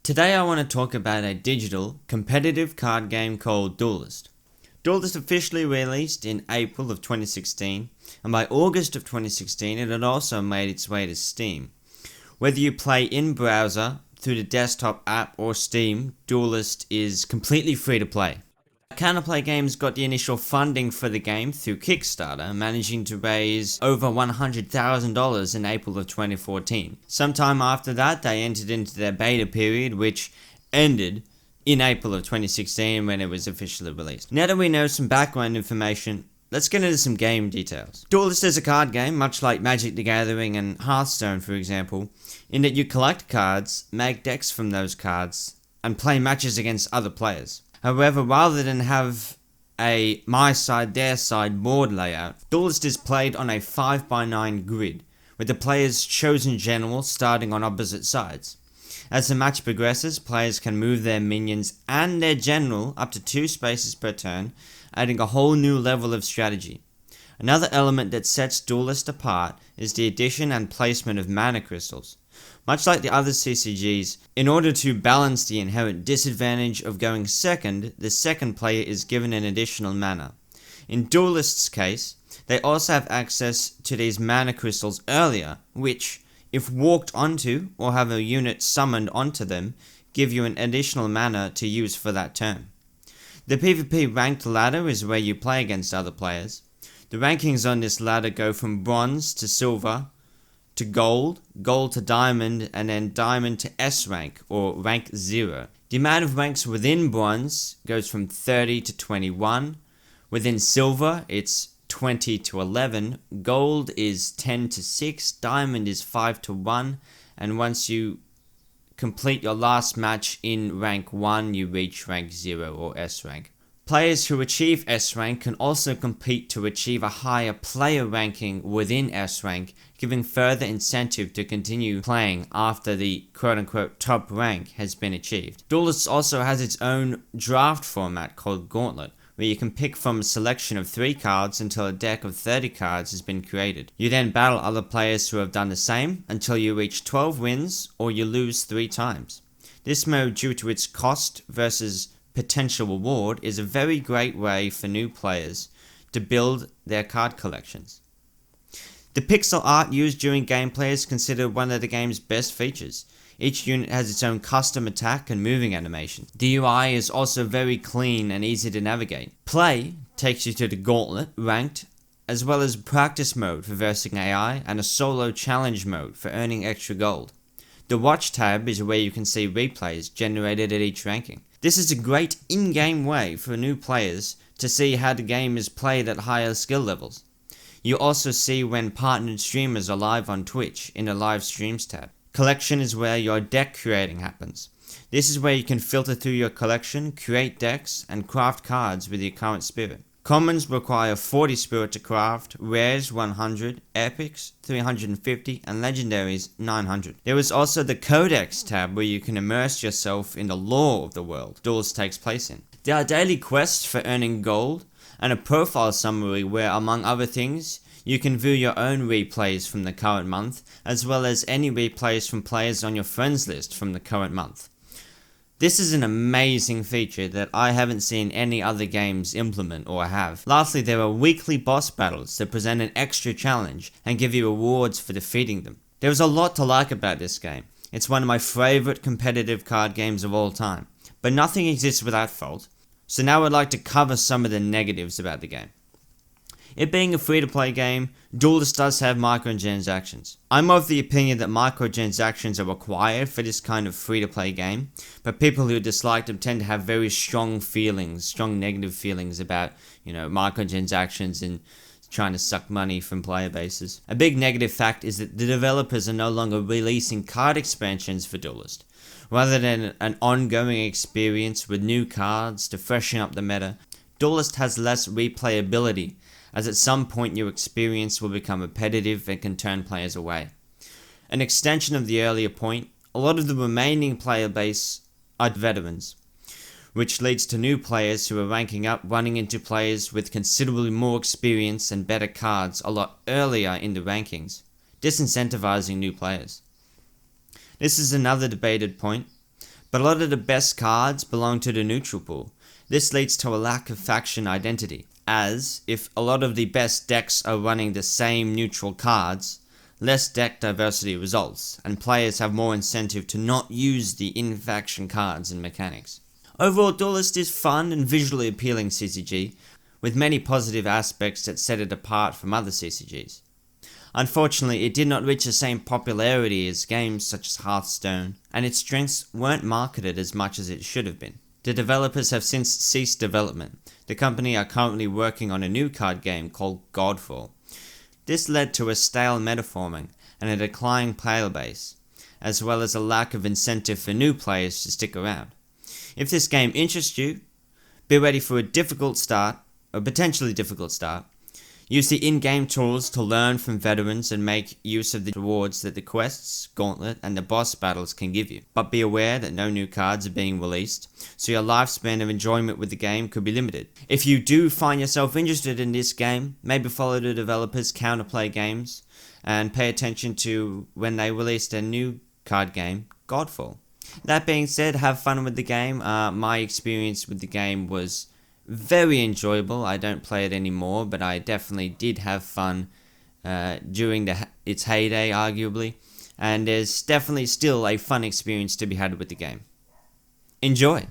Today I want to talk about a digital, competitive card game called Duelyst. Duelyst officially released in April of 2016, and by August of 2016 it had also made its way to Steam. Whether you play in browser, through the desktop app or Steam, Duelyst is completely free to play. Counterplay Games got the initial funding for the game through Kickstarter, managing to raise over $100,000 in April of 2014. Sometime after that, they entered into their beta period, which ended in April of 2016 when it was officially released. Now that we know some background information, let's get into some game details. Duelyst is a card game, much like Magic the Gathering and Hearthstone for example, in that you collect cards, make decks from those cards, and play matches against other players. However, rather than have a my side, their side board layout, Duelyst is played on a 5x9 grid, with the player's chosen general starting on opposite sides. As the match progresses, players can move their minions and their general up to 2 spaces per turn, adding a whole new level of strategy. Another element that sets Duelyst apart is the addition and placement of mana crystals. Much like the other CCGs, in order to balance the inherent disadvantage of going second, the second player is given an additional mana. In Duelyst's case, they also have access to these mana crystals earlier, which, if walked onto or have a unit summoned onto them, give you an additional mana to use for that turn. The PvP ranked ladder is where you play against other players. The rankings on this ladder go from bronze to silver, to gold, gold to diamond, and then diamond to S rank, or rank 0. The amount of ranks within bronze goes from 30 to 21, within silver it's 20 to 11, gold is 10 to 6, diamond is 5 to 1, and once you complete your last match in rank 1 you reach rank 0 or S rank. Players who achieve S rank can also compete to achieve a higher player ranking within S rank, giving further incentive to continue playing after the quote-unquote top rank has been achieved. Duelyst also has its own draft format called Gauntlet, where you can pick from a selection of 3 cards until a deck of 30 cards has been created. You then battle other players who have done the same until you reach 12 wins or you lose 3 times. This mode, due to its cost versus potential reward, is a very great way for new players to build their card collections. The pixel art used during gameplay is considered one of the game's best features. Each unit has its own custom attack and moving animation. The UI is also very clean and easy to navigate. Play takes you to the Gauntlet, ranked, as well as practice mode for versing AI and a solo challenge mode for earning extra gold. The Watch tab is where you can see replays generated at each ranking. This is a great in-game way for new players to see how the game is played at higher skill levels. You also see when partnered streamers are live on Twitch in the live streams tab. Collection is where your deck creating happens. This is where you can filter through your collection, create decks, and craft cards with your current spirit. Commons require 40 spirit to craft, rares 100, epics 350, and legendaries 900. There is also the Codex tab where you can immerse yourself in the lore of the world Duelyst takes place in. There are daily quests for earning gold, and a profile summary where, among other things, you can view your own replays from the current month, as well as any replays from players on your friends list from the current month. This is an amazing feature that I haven't seen any other games implement or have. Lastly, there are weekly boss battles that present an extra challenge and give you rewards for defeating them. There is a lot to like about this game. It's one of my favourite competitive card games of all time, but nothing exists without fault. So now I'd like to cover some of the negatives about the game. It being a free-to-play game, Duelyst does have microtransactions. I'm of the opinion that microtransactions are required for this kind of free-to-play game, but people who dislike them tend to have very strong negative feelings about, microtransactions and trying to suck money from player bases. A big negative fact is that the developers are no longer releasing card expansions for Duelyst. Rather than an ongoing experience with new cards to freshen up the meta, Duelyst has less replayability, as at some point your experience will become repetitive and can turn players away. An extension of the earlier point, a lot of the remaining player base are veterans, which leads to new players who are ranking up running into players with considerably more experience and better cards a lot earlier in the rankings, disincentivizing new players. This is another debated point, but a lot of the best cards belong to the neutral pool. This leads to a lack of faction identity, as if a lot of the best decks are running the same neutral cards, less deck diversity results, and players have more incentive to not use the in-faction cards and mechanics. Overall, Duelyst is fun and visually appealing CCG, with many positive aspects that set it apart from other CCGs. Unfortunately, it did not reach the same popularity as games such as Hearthstone, and its strengths weren't marketed as much as it should have been. The developers have since ceased development. The company are currently working on a new card game called Godfall. This led to a stale metaforming and a declining player base, as well as a lack of incentive for new players to stick around. If this game interests you, be ready for a potentially difficult start. Use the in-game tools to learn from veterans and make use of the rewards that the quests, gauntlet, and the boss battles can give you. But be aware that no new cards are being released, so your lifespan of enjoyment with the game could be limited. If you do find yourself interested in this game, maybe follow the developers' Counterplay Games, and pay attention to when they release their new card game, Godfall. That being said, have fun with the game. My experience with the game was very enjoyable. I don't play it anymore, but I definitely did have fun during its heyday, arguably. And there's definitely still a fun experience to be had with the game. Enjoy!